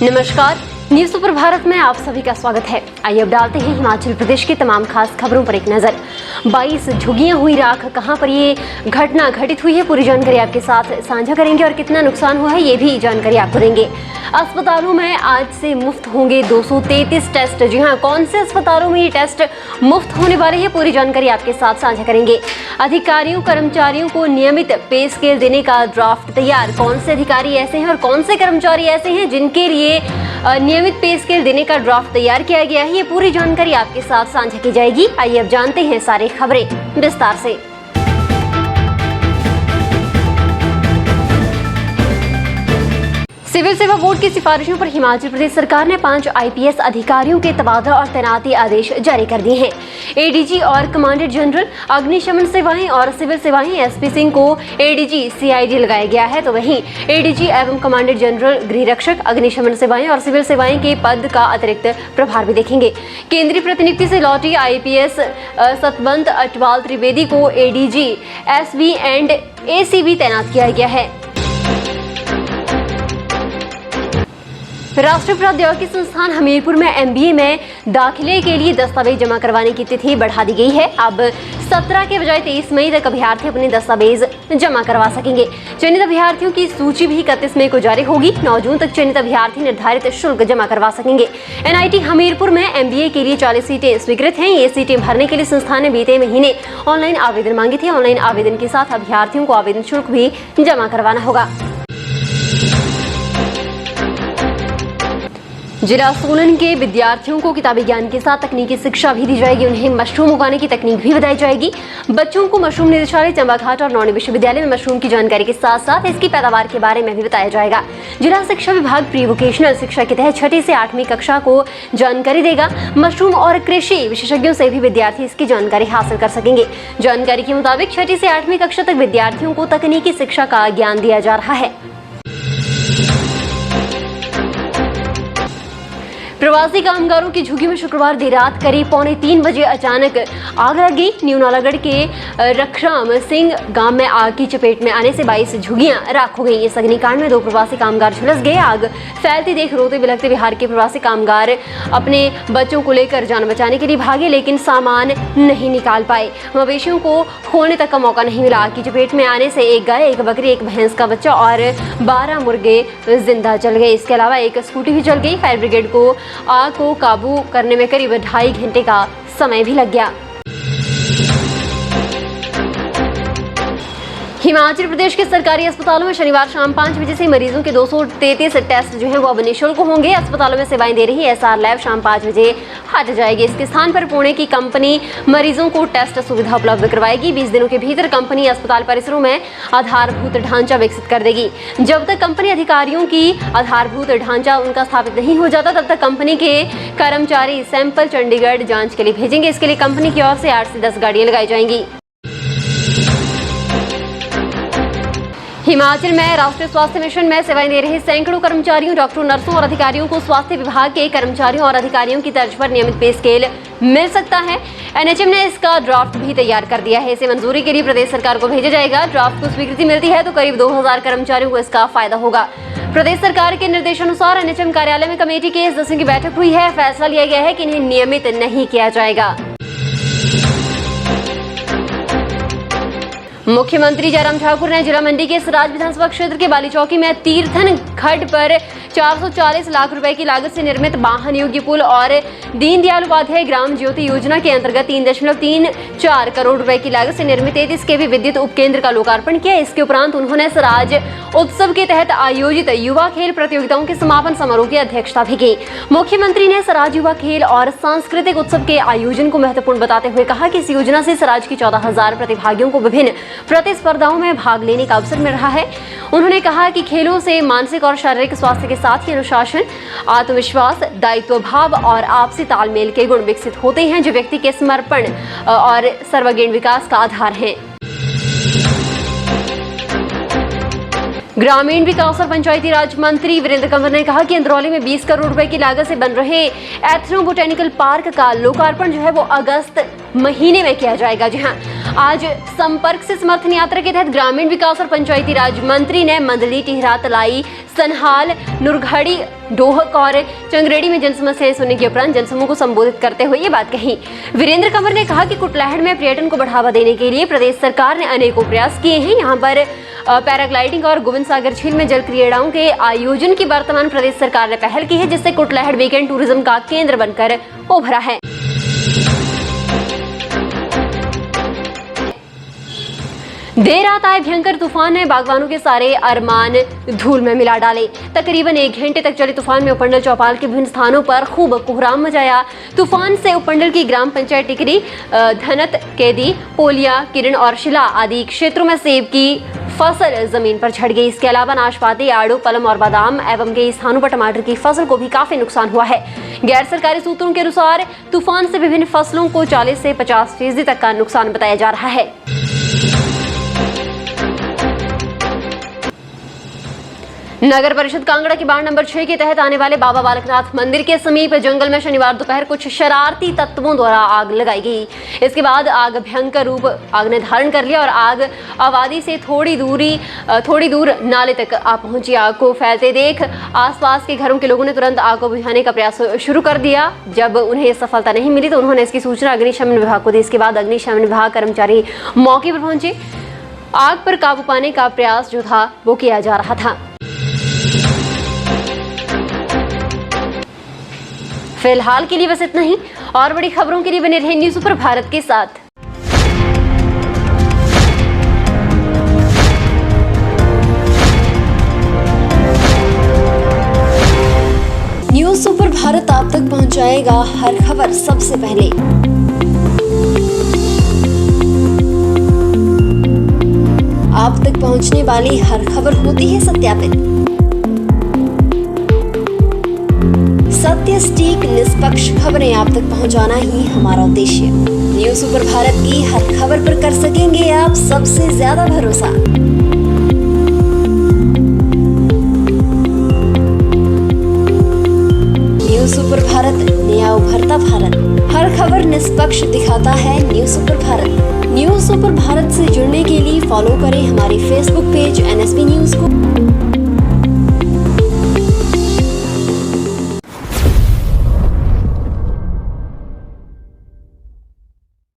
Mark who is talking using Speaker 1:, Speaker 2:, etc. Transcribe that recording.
Speaker 1: नमस्कार, news super Bharat में आप सभी का स्वागत है। आइए अब डालते हैं हिमाचल प्रदेश की तमाम खास खबरों पर एक नजर। 22 झुग्गियां हुई राख, कहां पर ये घटना घटित हुई है, पूरी जानकारी आपके साथ साझा करेंगे और कितना नुकसान हुआ है ये भी जानकारी आपको देंगे। अस्पतालों में आज से मुफ्त होंगे 233 टेस्ट। जी हां, कौन से अस्पतालों में ये टेस्ट मुफ्त होने वाले हैं, पूरी जानकारी आपके साथ साझा करेंगे। अधिकारियों कर्मचारियों को नियमित पे स्केल देने का ड्राफ्ट तैयार। कौन से अधिकारी ऐसे हैं और कौन से कर्मचारी ऐसे हैं जिनके लिए नियमित पे स्केल देने का ड्राफ्ट तैयार किया गया है, ये पूरी जानकारी आपके साथ साझा की जाएगी। आइए अब जानते हैं सारी खबरें विस्तार से। सिविल सेवा बोर्ड की सिफारिशों पर हिमाचल प्रदेश सरकार ने 5 आईपीएस अधिकारियों के तबादला और तैनाती आदेश जारी कर दिए हैं। एडीजी और कमांडेंट जनरल अग्निशमन सेवाएं और सिविल सेवाएं एसपी सिंह को एडीजी सीआईडी लगाया गया है, तो वहीं एडीजी एवं कमांडेंट जनरल गृह रक्षक अग्निशमन सेवाएं और सिविल सेवाएं के पद का अतिरिक्त प्रभार भी देखेंगे। केंद्रीय प्रतिनियुक्ति से लौटी आईपीएस सतवंत अटवाल त्रिवेदी को एडीजी एसबी एंड एसीबी तैनात किया गया है। राष्ट्रीय प्रौद्योगिकी संस्थान हमीरपुर में एमबीए में दाखिले के लिए दस्तावेज जमा करवाने की तिथि बढ़ा दी गई है। अब 17 के बजाय 23 मई तक अभ्यर्थी अपने दस्तावेज जमा करवा सकेंगे। चयनित अभ्यर्थियों की सूची भी 31 मई को जारी होगी। 9 जून तक चयनित अभ्यर्थी निर्धारित शुल्क जमा करवा सकेंगे। एनआईटी हमीरपुर में एमबीए के लिए 40 सीटें स्वीकृत हैं। ये सीटें भरने के लिए संस्थान ने बीते महीने ऑनलाइन आवेदन मांगे थे। ऑनलाइन आवेदन के साथ अभ्यर्थियों को आवेदन शुल्क भी जमा करवाना होगा। जिला सोलन के विद्यार्थियों को किताबी ज्ञान के साथ तकनीकी शिक्षा भी दी जाएगी। उन्हें मशरूम उगाने की तकनीक भी बताई जाएगी। बच्चों को मशरूम निदेशालय चंबाघाट और नौणी विश्वविद्यालय में मशरूम की जानकारी के साथ साथ इसकी पैदावार के बारे में भी बताया जाएगा। जिला शिक्षा विभाग प्री वोकेशनल शिक्षा के तहत 6ठी से 8वीं कक्षा को जानकारी देगा। मशरूम और कृषि विशेषज्ञों से भी विद्यार्थी इसकी जानकारी हासिल कर सकेंगे। जानकारी के मुताबिक 6ठी से 8वीं कक्षा तक विद्यार्थियों को तकनीकी शिक्षा का ज्ञान दिया जा रहा है। प्रवासी कामगारों की झुग्गी में शुक्रवार देर रात करीब 2:45 बजे अचानक आग लग गई। न्यू नालागढ़ के रखराम सिंह गांव में आग की चपेट में आने से 22 झुग्गियां राख हो गई। इस अग्निकांड में 2 प्रवासी कामगार झुलस गए। आग फैलती देख रोते बिलखते बिहार के प्रवासी कामगार अपने बच्चों को लेकर जान बचाने के लिए भागे, लेकिन सामान नहीं निकाल पाए। मवेशियों को खोलने तक का मौका नहीं मिला। आग की चपेट में आने से 1 गाय, 1 बकरी, 1 भैंस का बच्चा और 12 मुर्गे जिंदा जल गए। इसके अलावा 1 स्कूटी भी जल गई। फायर ब्रिगेड को आग को काबू करने में करीब 2.5 घंटे का समय भी लग गया। हिमाचल प्रदेश के सरकारी अस्पतालों में शनिवार शाम 5 बजे से मरीजों के 233 टेस्ट जो है वो अब निःशुल्क होंगे। अस्पतालों में सेवाएं दे रही एसआर लैब शाम 5 बजे हट जाएगी। इसके स्थान पर पुणे की कंपनी मरीजों को टेस्ट सुविधा उपलब्ध करवाएगी। 20 दिनों के भीतर कंपनी अस्पताल परिसरों में आधारभूत ढांचा विकसित कर देगी। जब तक कंपनी अधिकारियों की आधारभूत ढांचा उनका स्थापित नहीं हो जाता, तब तक कंपनी के कर्मचारी सैंपल चंडीगढ़ जांच के लिए भेजेंगे। इसके लिए कंपनी की ओर से 8 से 10 गाड़ियां लगाई जाएंगी। हिमाचल में राष्ट्रीय स्वास्थ्य मिशन में सेवाएं दे रहे सैकड़ों कर्मचारियों, डॉक्टरों, नर्सों और अधिकारियों को स्वास्थ्य विभाग के कर्मचारियों और अधिकारियों की तर्ज पर नियमित पे स्केल मिल सकता है। एनएचएम ने इसका ड्राफ्ट भी तैयार कर दिया है। इसे मंजूरी के लिए प्रदेश सरकार को भेजा जाएगा। ड्राफ्ट को स्वीकृति मिलती है तो करीब 2000 कर्मचारियों को इसका फायदा होगा। प्रदेश सरकार के निर्देशानुसार एनएचएम कार्यालय में कमेटी के सदस्यों की बैठक हुई है। फैसला लिया गया है कि इन्हें नियमित नहीं किया जाएगा। मुख्यमंत्री जयराम ठाकुर ने जिला मंडी के सराज विधानसभा क्षेत्र के बालीचौकी में तीर्थन खड्ड पर 440 लाख रुपए की लागत से निर्मित वाहन योग्य पुल और दीनदयाल उपाध्याय ग्राम ज्योति योजना के अंतर्गत 3.34 करोड़ रुपए की लागत से निर्मित 33 केवी विद्युत उपकेंद्र का लोकार्पण किया। इसके उपरांत उन्होंने सराज उत्सव के तहत आयोजित युवा खेल प्रतियोगिताओं के समापन समारोह की अध्यक्षता भी की। मुख्यमंत्री ने सराज युवा खेल और सांस्कृतिक उत्सव के आयोजन को महत्वपूर्ण बताते हुए कहा कि इस योजना से सराज की 14,000 प्रतिभागियों को विभिन्न प्रतिस्पर्धाओं में भाग लेने का अवसर मिल रहा है। उन्होंने कहा कि खेलों से मानसिक और शारीरिक स्वास्थ्य के साथ ही अनुशासन, आत्मविश्वास, दायित्व भाव और आपसी तालमेल के गुण विकसित होते हैं, जो व्यक्ति के समर्पण और सर्वांगीण विकास का आधार हैं। ग्रामीण विकास और पंचायती राज मंत्री वीरेंद्र कंवर ने कहा कि अंदरौली में 20 करोड़ रुपए की लागत से बन रहे एथनो बोटेनिकल पार्क का लोकार्पण जो है वो अगस्त महीने में किया जाएगा। जी हाँ, आज संपर्क से समर्थन यात्रा के तहत ग्रामीण विकास और पंचायती राज मंत्री ने मंदली, टिहरा, तलाई, सनहाल, नुरघड़ी, डोहक और चंगरेड़ी में जनसमस्याएं सुनने के उपरांत जनसमूह को संबोधित करते हुए ये बात कही। वीरेंद्र कंवर ने कहा कि कुटलैहड़ में पर्यटन को बढ़ावा देने के लिए प्रदेश सरकार ने अनेकों प्रयास किए हैं। यहाँ पर पैराग्लाइडिंग और गोविंद सागर झील में जल क्रीड़ाओं के आयोजन की वर्तमान प्रदेश सरकार ने पहल की है, जिससे कुटलैहड़ वीकेंड टूरिज्म का केंद्र बनकर उभरा है। देर रात आए भयंकर तूफान ने बागवानों के सारे अरमान धूल में मिला डाले। तकरीबन 1 घंटे तक चले तूफान में उपमंडल चौपाल के विभिन्न स्थानों पर खूब कोहराम मचाया। तूफान से उपमंडल की ग्राम पंचायत टिकरी, धनत, कैदी, पोलिया, किरण और शिला आदि क्षेत्रों में सेब की फसल जमीन पर झड़ गई। इसके अलावा नाशपाती, आड़ू, पलम और बादाम एवं कई स्थानों पर टमाटर की फसल को भी काफी नुकसान हुआ है। गैर सरकारी सूत्रों के अनुसार तूफान से विभिन्न फसलों को 40 से 50% तक का नुकसान बताया जा रहा है। नगर परिषद कांगड़ा के वार्ड नंबर 6 के तहत आने वाले बाबा बालकनाथ मंदिर के समीप जंगल में शनिवार दोपहर कुछ शरारती तत्वों द्वारा आग लगाई गई। इसके बाद आग भयंकर रूप आग ने धारण कर लिया और आग आबादी से थोड़ी दूर नाले तक आ पहुंची। आग को फैलते देख आसपास के घरों के लोगों ने तुरंत आग को बुझाने का प्रयास शुरू कर दिया। जब उन्हें सफलता नहीं मिली तो उन्होंने इसकी सूचना अग्निशमन विभाग को दी। इसके बाद अग्निशमन विभाग कर्मचारी मौके पर पहुंचे। आग पर काबू पाने का प्रयास जो था वो किया जा रहा था। फिलहाल के लिए बस इतना ही। और बड़ी खबरों के लिए बने रहे न्यूज़ सुपर भारत के साथ। न्यूज़ सुपर भारत आप तक पहुंचाएगा हर खबर सबसे पहले। आप तक पहुंचने वाली हर खबर होती है सत्यापित, सत्य, सटीक, निष्पक्ष खबरें आप तक पहुंचाना ही हमारा उद्देश्य। न्यूज़ सुपर भारत की हर खबर पर कर सकेंगे आप सबसे ज्यादा भरोसा। न्यूज़ सुपर भारत, नया उभरता भारत। हर खबर निष्पक्ष दिखाता है news super Bharat. News super Bharat से जुड़ने के लिए फॉलो करें हमारी फेसबुक पेज NSP न्यूज़ को